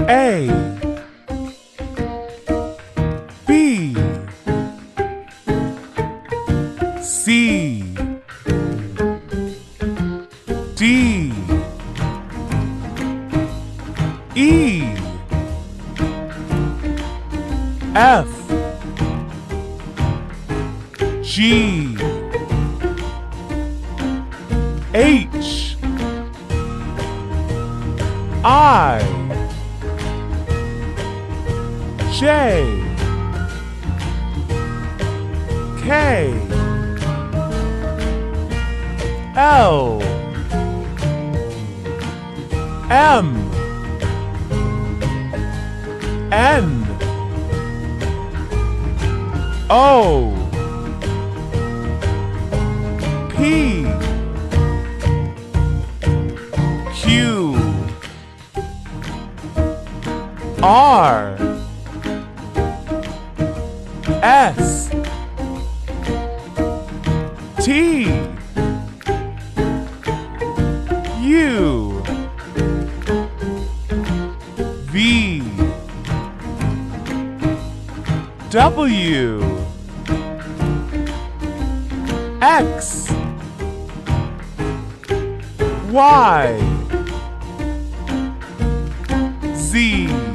A B C D E F G H I J K L M N O P Q R S T U V W X Y Z